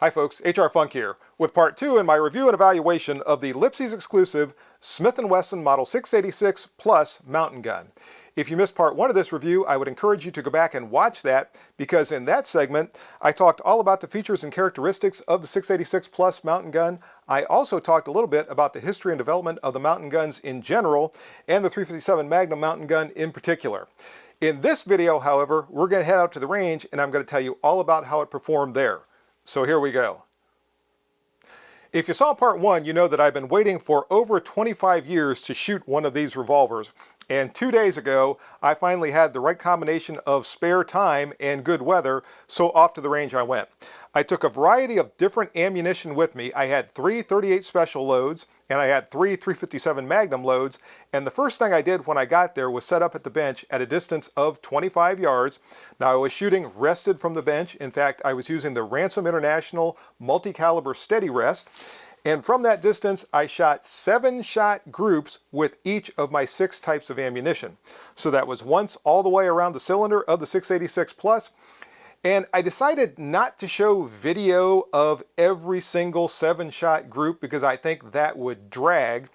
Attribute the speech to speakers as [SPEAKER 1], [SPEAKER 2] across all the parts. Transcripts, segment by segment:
[SPEAKER 1] Hi folks, HR Funk here with part 2 in my review and evaluation of the Lipsy's exclusive Smith & Wesson Model 686 Plus mountain gun. If you missed part 1 of this review, I would encourage you to go back and watch that, because in that segment I talked all about the features and characteristics of the 686 Plus mountain gun. I also talked a little bit about the history and development of the mountain guns in general and the 357 Magnum mountain gun in particular. In this video, however, we're going to head out to the range and I'm going to tell you all about how it performed there. So here we go. If you saw part 1, you know that I've been waiting for over 25 years to shoot one of these revolvers. And 2 days ago, I finally had the right combination of spare time and good weather, so off to the range I went. I took a variety of different ammunition with me. I had 3 38 special loads, and I had 3 357 Magnum loads. And the first thing I did when I got there was set up at the bench at a distance of 25 yards. Now I was shooting rested from the bench. In fact, I was using the Ransom International multi-caliber steady rest. And from that distance, I shot 7-shot groups with each of my 6 types of ammunition. So that was once all the way around the cylinder of the 686 Plus. And I decided not to show video of every single 7-shot group because I think that would drag.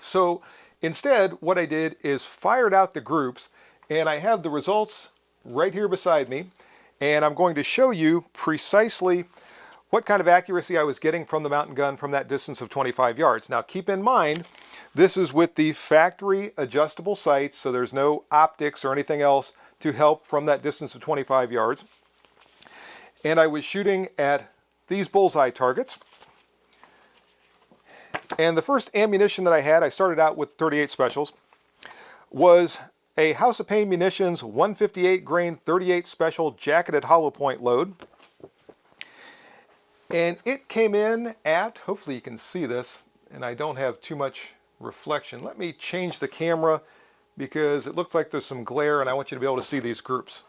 [SPEAKER 1] So instead, what I did is fired out the groups, and I have the results right here beside me. And I'm going to show you precisely what kind of accuracy I was getting from the mountain gun from that distance of 25 yards. Now keep in mind, this is with the factory adjustable sights, so there's no optics or anything else to help from that distance of 25 yards. And I was shooting at these bullseye targets. And the first ammunition that I had, I started out with 38 specials, was a House of Pain Munitions 158 grain 38 special jacketed hollow point load. And it came in at, hopefully you can see this, and I don't have too much reflection. Let me change the camera because it looks like there's some glare and I want you to be able to see these groups.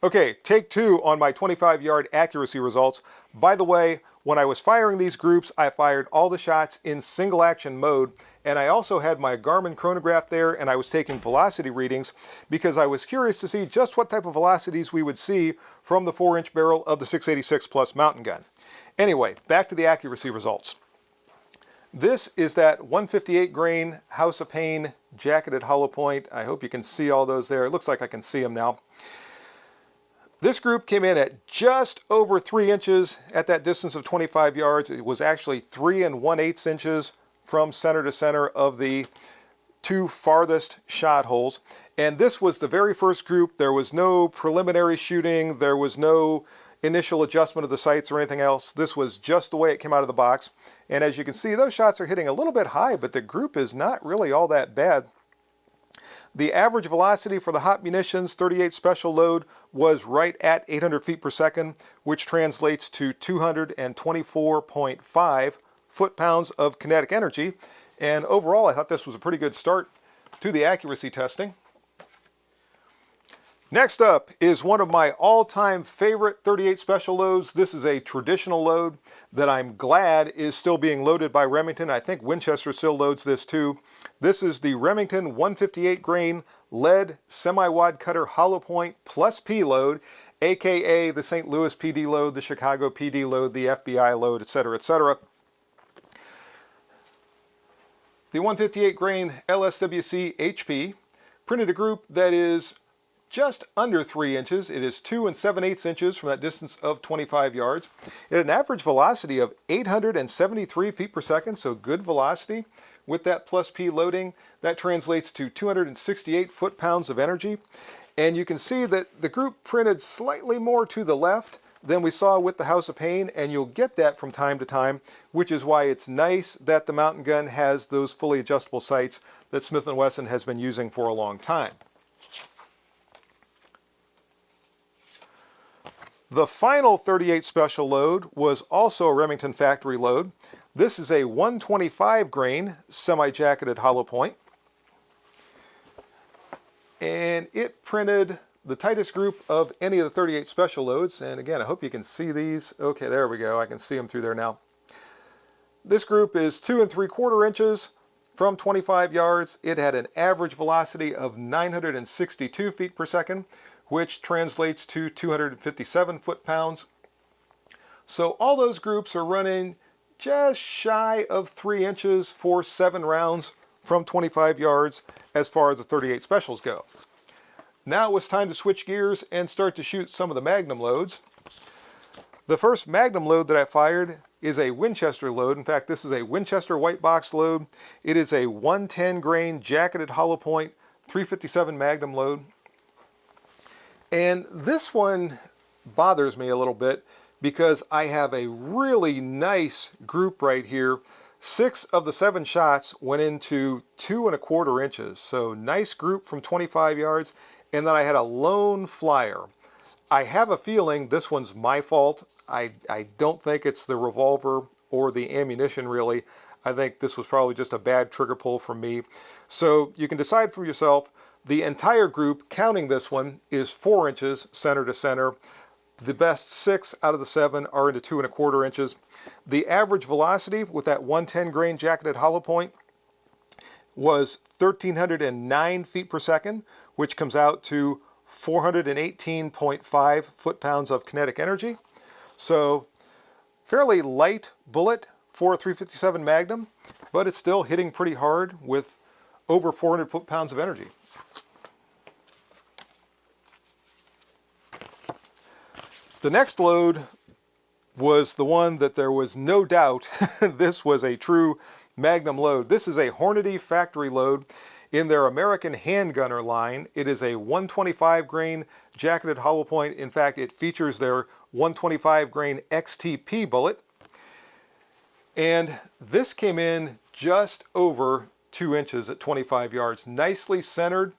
[SPEAKER 1] Okay, take 2 on my 25-yard accuracy results. By the way, when I was firing these groups, I fired all the shots in single action mode, and I also had my Garmin chronograph there, and I was taking velocity readings because I was curious to see just what type of velocities we would see from the 4-inch barrel of the 686 Plus mountain gun. Anyway, back to the accuracy results. This is that 158 grain House of Pain jacketed hollow point. I hope you can see all those there. It looks like I can see them now. This group came in at just over 3 inches at that distance of 25 yards. It was actually 3 1/8 inches from center to center of the 2 farthest shot holes. And this was the very first group. There was no preliminary shooting. There was no initial adjustment of the sights or anything else. This was just the way it came out of the box. And as you can see, those shots are hitting a little bit high, but the group is not really all that bad. The average velocity for the Hot Munitions 38 special load was right at 800 feet per second, which translates to 224.5 foot-pounds of kinetic energy. And overall, I thought this was a pretty good start to the accuracy testing. Next up is one of my all-time favorite 38 special loads. This is a traditional load that I'm glad is still being loaded by Remington. I think Winchester still loads this too. This is the Remington 158 grain lead semi-wad cutter hollow point plus P load, aka the St. Louis PD load, the Chicago PD load, the FBI load, etc., etc. The 158 grain LSWC HP printed a group that is just under 3 inches. It is 2 7/8 inches from that distance of 25 yards. It had an average velocity of 873 feet per second, so good velocity. With that plus P loading, that translates to 268 foot-pounds of energy. And you can see that the group printed slightly more to the left than we saw with the House of Pain, and you'll get that from time to time, which is why it's nice that the mountain gun has those fully adjustable sights that Smith & Wesson has been using for a long time. The final 38 special load was also a Remington factory load. This is a 125 grain semi-jacketed hollow point. And it printed the tightest group of any of the 38 special loads. And again, I hope you can see these. Okay, there we go. I can see them through there now. This group is 2 3/4 inches from 25 yards. It had an average velocity of 962 feet per second, which translates to 257 foot-pounds. So all those groups are running just shy of 3 inches for 7 rounds from 25 yards as far as the 38 specials go. Now it was time to switch gears and start to shoot some of the Magnum loads. The first Magnum load that I fired is a Winchester load. In fact, this is a Winchester white box load. It is a 110 grain jacketed hollow point 357 Magnum load. And this one bothers me a little bit because I have a really nice group right here. 6 of the 7 shots went into 2 1/4 inches. So nice group from 25 yards. And then I had a lone flyer. I have a feeling this one's my fault. I don't think it's the revolver or the ammunition really. I think this was probably just a bad trigger pull from me. So you can decide for yourself. The entire group, counting this one, is 4 inches center to center. The best 6 out of the 7 are into 2 1/4 inches. The average velocity with that 110 grain jacketed hollow point was 1,309 feet per second, which comes out to 418.5 foot-pounds of kinetic energy. So fairly light bullet for a 357 Magnum, but it's still hitting pretty hard with over 400 foot-pounds of energy. The next load was the one that there was no doubt this was a true Magnum load. This is a Hornady factory load in their American handgunner line. It is a 125 grain jacketed hollow point. In fact, it features their 125 grain XTP bullet. And this came in just over 2 inches at 25 yards, nicely centered.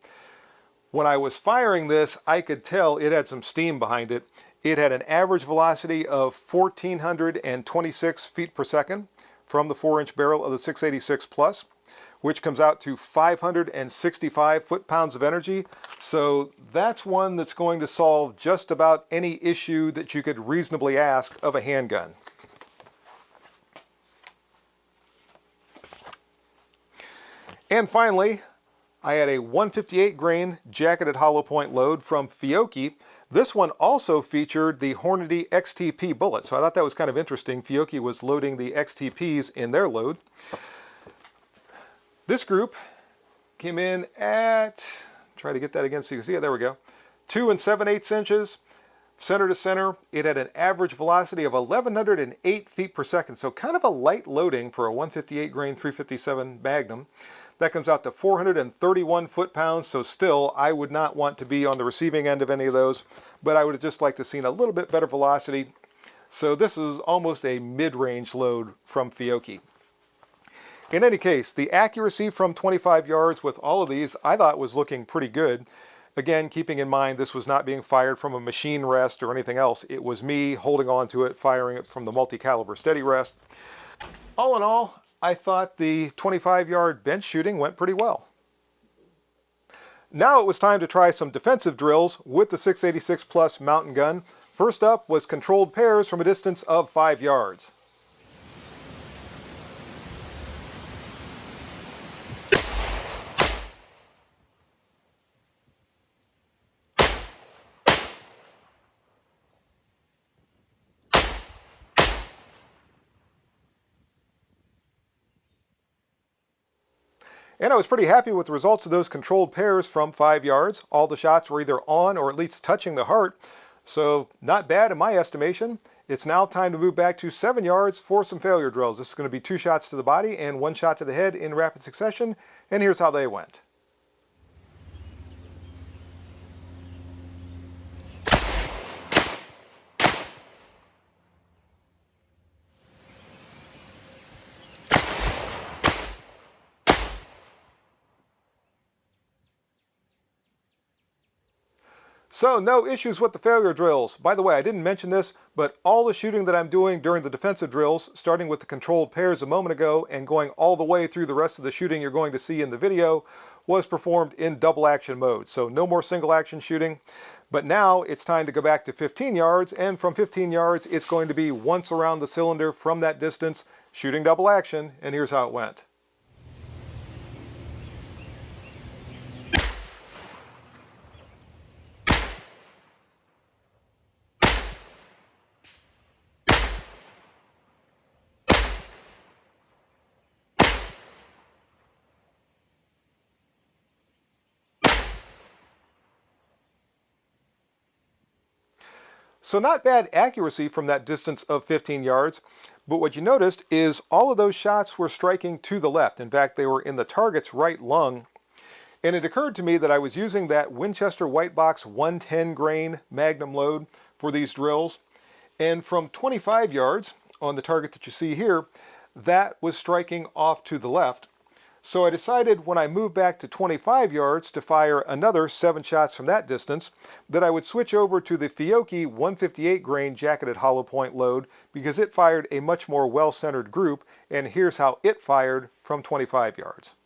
[SPEAKER 1] When I was firing this, I could tell it had some steam behind it. It had an average velocity of 1,426 feet per second from the 4-inch barrel of the 686 Plus, which comes out to 565 foot-pounds of energy. So that's one that's going to solve just about any issue that you could reasonably ask of a handgun. And finally, I had a 158 grain jacketed hollow point load from Fiocchi. This one also featured the Hornady XTP bullet, so I thought that was kind of interesting. Fiocchi was loading the XTPs in their load. This group came in at, try to get that again so you can see it, there we go, 2 7/8 inches, center to center. It had an average velocity of 1,108 feet per second, so kind of a light loading for a 158 grain 357 Magnum. That comes out to 431 foot-pounds, so still I would not want to be on the receiving end of any of those, but I would have just liked to have seen a little bit better velocity. So this is almost a mid-range load from Fiocchi. In any case, the accuracy from 25 yards with all of these I thought was looking pretty good. Again, keeping in mind this was not being fired from a machine rest or anything else. It was me holding on to it, firing it from the multi-caliber steady rest. All in all, I thought the 25-yard bench shooting went pretty well. Now it was time to try some defensive drills with the 686 Plus mountain gun. First up was controlled pairs from a distance of 5 yards. And I was pretty happy with the results of those controlled pairs from 5 yards. All the shots were either on or at least touching the heart. So not bad in my estimation. It's now time to move back to 7 yards for some failure drills. This is going to be 2 shots to the body and 1 shot to the head in rapid succession. And here's how they went. So no issues with the failure drills. By the way, I didn't mention this, but all the shooting that I'm doing during the defensive drills, starting with the controlled pairs a moment ago and going all the way through the rest of the shooting you're going to see in the video, was performed in double action mode. So no more single action shooting. But now it's time to go back to 15 yards, and from 15 yards it's going to be once around the cylinder from that distance, shooting double action, and here's how it went. So not bad accuracy from that distance of 15 yards, but what you noticed is all of those shots were striking to the left. In fact, they were in the target's right lung. And it occurred to me that I was using that Winchester White Box 110 grain Magnum load for these drills. And from 25 yards on the target that you see here, that was striking off to the left. So I decided when I moved back to 25 yards to fire another 7 shots from that distance, that I would switch over to the Fiocchi 158 grain jacketed hollow point load because it fired a much more well-centered group, and here's how it fired from 25 yards.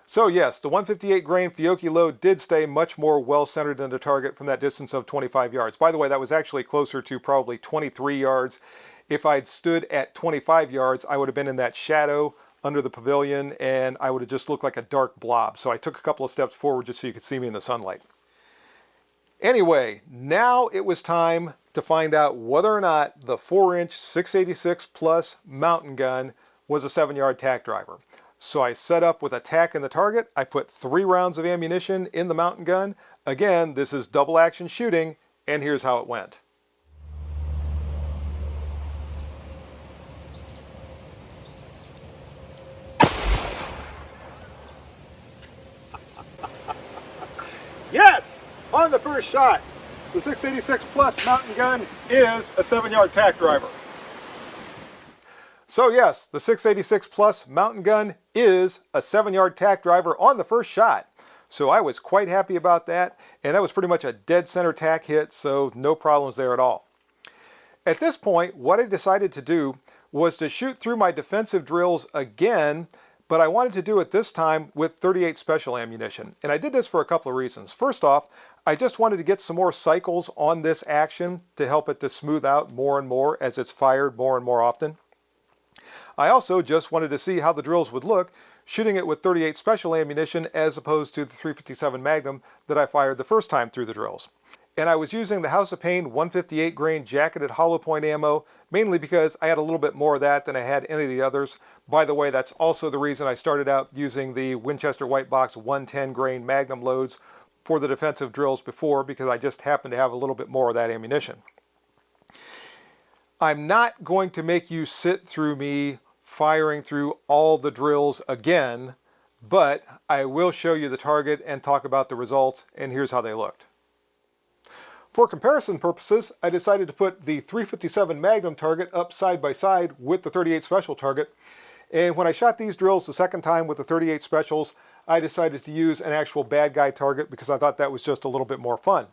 [SPEAKER 1] So yes, the 158 grain Fiocchi load did stay much more well-centered in the target from that distance of 25 yards. By the way, that was actually closer to probably 23 yards. If I'd stood at 25 yards, I would have been in that shadow under the pavilion and I would have just looked like a dark blob. So I took a couple of steps forward just so you could see me in the sunlight. Anyway, now it was time to find out whether or not the 4-inch 686 plus mountain gun was a 7-yard tack driver. So I set up with a tack in the target. I put 3 rounds of ammunition in the mountain gun. Again, this is double action shooting, and here's how it went. Yes! On the first shot, the 686 plus mountain gun is a 7-yard tack driver. So yes, the 686 plus mountain gun is a 7-yard tack driver on the first shot. So I was quite happy about that, and that was pretty much a dead center tack hit, so no problems there at all. At this point, what I decided to do was to shoot through my defensive drills again, but I wanted to do it this time with 38 special ammunition. And I did this for a couple of reasons. First off, I just wanted to get some more cycles on this action to help it to smooth out more and more as it's fired more and more often. I also just wanted to see how the drills would look shooting it with 38 special ammunition as opposed to the 357 Magnum that I fired the first time through the drills. And I was using the House of Pain 158 grain jacketed hollow point ammo mainly because I had a little bit more of that than I had any of the others. By the way, that's also the reason I started out using the Winchester White Box 110 grain Magnum loads for the defensive drills before, because I just happened to have a little bit more of that ammunition. I'm not going to make you sit through me firing through all the drills again, but I will show you the target and talk about the results, and here's how they looked. For comparison purposes, I decided to put the 357 Magnum target up side by side with the 38 Special target, and when I shot these drills the second time with the 38 Specials, I decided to use an actual bad guy target because I thought that was just a little bit more fun.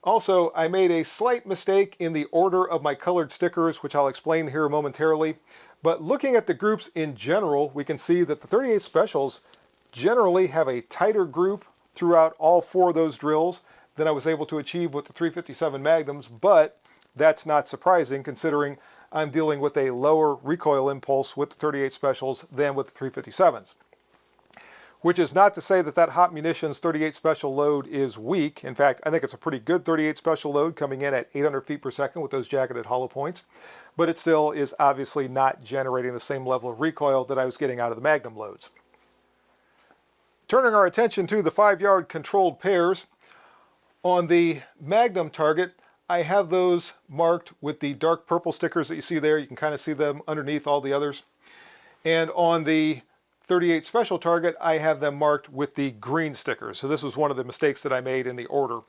[SPEAKER 1] Also, I made a slight mistake in the order of my colored stickers, which I'll explain here momentarily. But looking at the groups in general, we can see that the 38 Specials generally have a tighter group throughout all 4 of those drills than I was able to achieve with the 357 Magnums, but that's not surprising considering I'm dealing with a lower recoil impulse with the 38 Specials than with the 357s. Which is not to say that that Hot Munitions 38 Special load is weak. In fact, I think it's a pretty good 38 Special load coming in at 800 feet per second with those jacketed hollow points. But it still is obviously not generating the same level of recoil that I was getting out of the Magnum loads. Turning our attention to the 5-yard controlled pairs, on the Magnum target, I have those marked with the dark purple stickers that you see there. You can kind of see them underneath all the others. And on the 38 Special target, I have them marked with the green stickers. So this was one of the mistakes that I made in the order.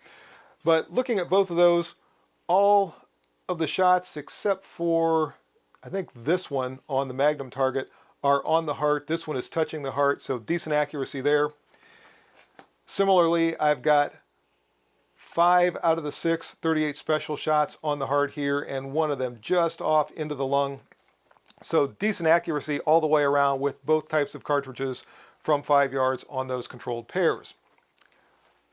[SPEAKER 1] But looking at both of those, all of the shots except for, I think this one on the Magnum target, are on the heart. This one is touching the heart, so decent accuracy there. Similarly, I've got 5 out of the 6 38 Special shots on the heart here, and one of them just off into the lung. So decent accuracy all the way around with both types of cartridges from 5 yards on those controlled pairs.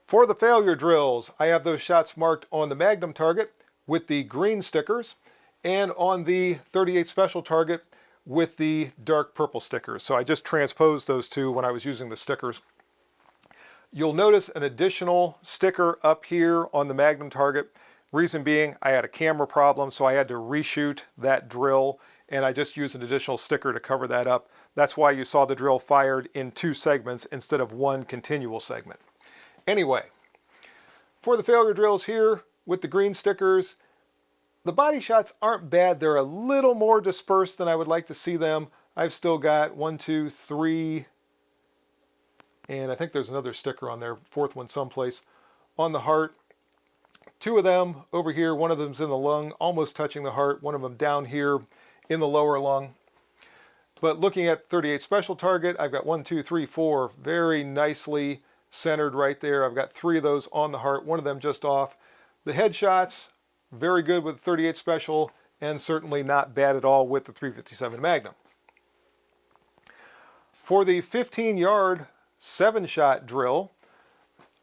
[SPEAKER 1] For the failure drills, I have those shots marked on the Magnum target with the green stickers, and on the 38 special target with the dark purple stickers. So I just transposed those two when I was using the stickers. You'll notice an additional sticker up here on the Magnum target. Reason being, I had a camera problem, so I had to reshoot that drill, and I just used an additional sticker to cover that up. That's why you saw the drill fired in 2 segments instead of 1 continual segment. Anyway, for the failure drills here with the green stickers, the body shots aren't bad. They're a little more dispersed than I would like to see them. I've still got 1, 2, 3, and I think there's another sticker on there, 4th one someplace, on the heart. 2 of them over here, one of them's in the lung, almost touching the heart, one of them down here in the lower lung. But looking at 38 special target, I've got 1, 2, 3, 4 very nicely centered right there. I've got 3 of those on the heart, one of them just off. The headshots, very good with 38 special, and certainly not bad at all with the 357 Magnum. For the 15-yard 7-shot drill,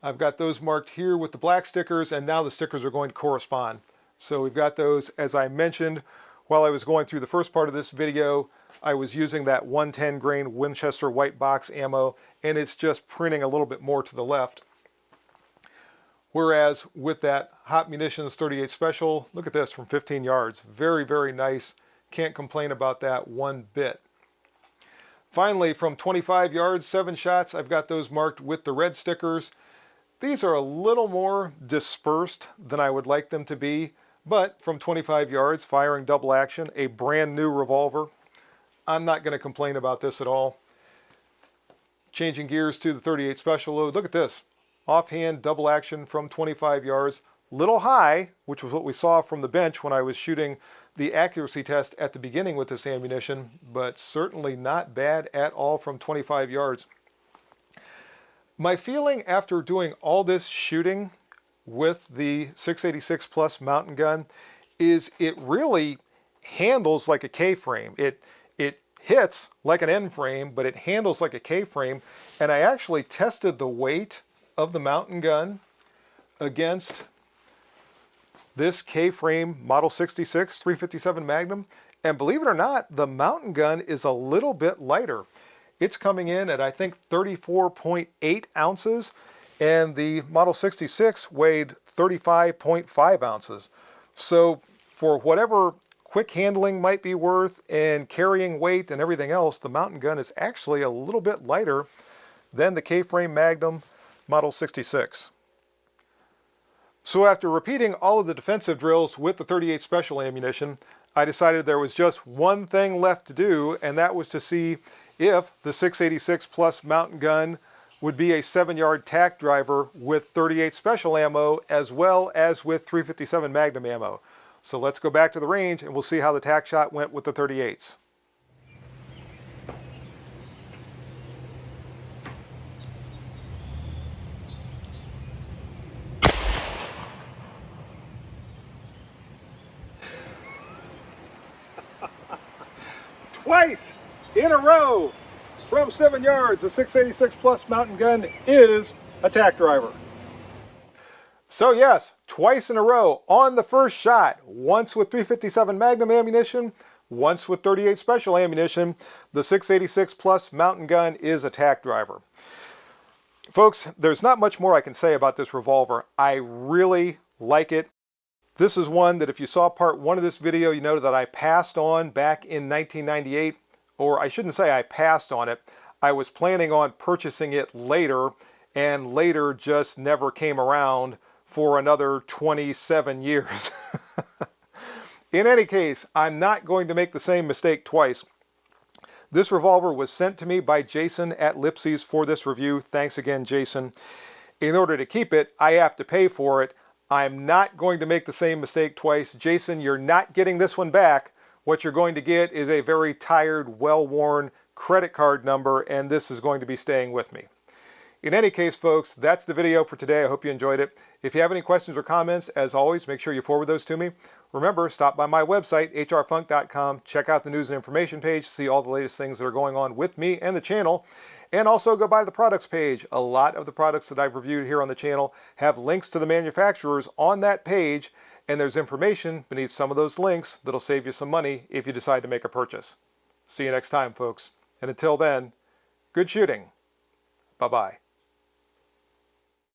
[SPEAKER 1] I've got those marked here with the black stickers, and now the stickers are going to correspond. So we've got those, as I mentioned while I was going through the first part of this video, I was using that 110 grain Winchester white box ammo, and it's just printing a little bit more to the left. Whereas with that Hot Munitions 38 Special, look at this from 15 yards. Very, very nice. Can't complain about that one bit. Finally, from 25 yards, 7 shots, I've got those marked with the red stickers. These are a little more dispersed than I would like them to be, but from 25 yards, firing double action, a brand new revolver. I'm not going to complain about this at all. Changing gears to the 38 Special load, look at this. Offhand double action from 25 yards. Little high, which was what we saw from the bench when I was shooting the accuracy test at the beginning with this ammunition, but certainly not bad at all from 25 yards. My feeling after doing all this shooting with the 686 Plus mountain gun is it really handles like a K-frame. It hits like an N-frame, but it handles like a K-frame, and I actually tested the weight of the mountain gun against this K-frame Model 66 357 Magnum, and believe it or not, the mountain gun is a little bit lighter. It's coming in at I think 34.8 ounces, and the Model 66 weighed 35.5 ounces. So for whatever quick handling might be worth and carrying weight and everything else, the mountain gun is actually a little bit lighter than the K-frame Magnum Model 66. So after repeating all of the defensive drills with the 38 Special ammunition, I decided there was just one thing left to do, and that was to see if the 686 Plus mountain gun would be a 7-yard tack driver with 38 Special ammo as well as with 357 Magnum ammo. So let's go back to the range and we'll see how the tack shot went with the 38s. Twice in a row from 7 yards, the 686 Plus mountain gun is a tack driver. So yes, twice in a row on the first shot, once with 357 Magnum ammunition, once with 38 Special ammunition, the 686 Plus mountain gun is a tack driver. Folks, there's not much more I can say about this revolver. I really like it. This is one that if you saw part 1 of this video, you know that I passed on back in 1998, or I shouldn't say I passed on it. I was planning on purchasing it later, and later just never came around for another 27 years. In any case, I'm not going to make the same mistake twice. This revolver was sent to me by Jason at Lipsy's for this review. Thanks again, Jason. In order to keep it, I have to pay for it. I'm not going to make the same mistake twice. Jason, you're not getting this one back. What you're going to get is a very tired, well-worn credit card number, and this is going to be staying with me. In any case, folks, that's the video for today. I hope you enjoyed it. If you have any questions or comments, as always, make sure you forward those to me. Remember, stop by my website, hrfunk.com. Check out the news and information page, see all the latest things that are going on with me and the channel. And also go by the products page. A lot of the products that I've reviewed here on the channel have links to the manufacturers on that page. and there's information beneath some of those links that'll save you some money if you decide to make a purchase. See you next time, folks. And until then, good shooting. Bye-bye.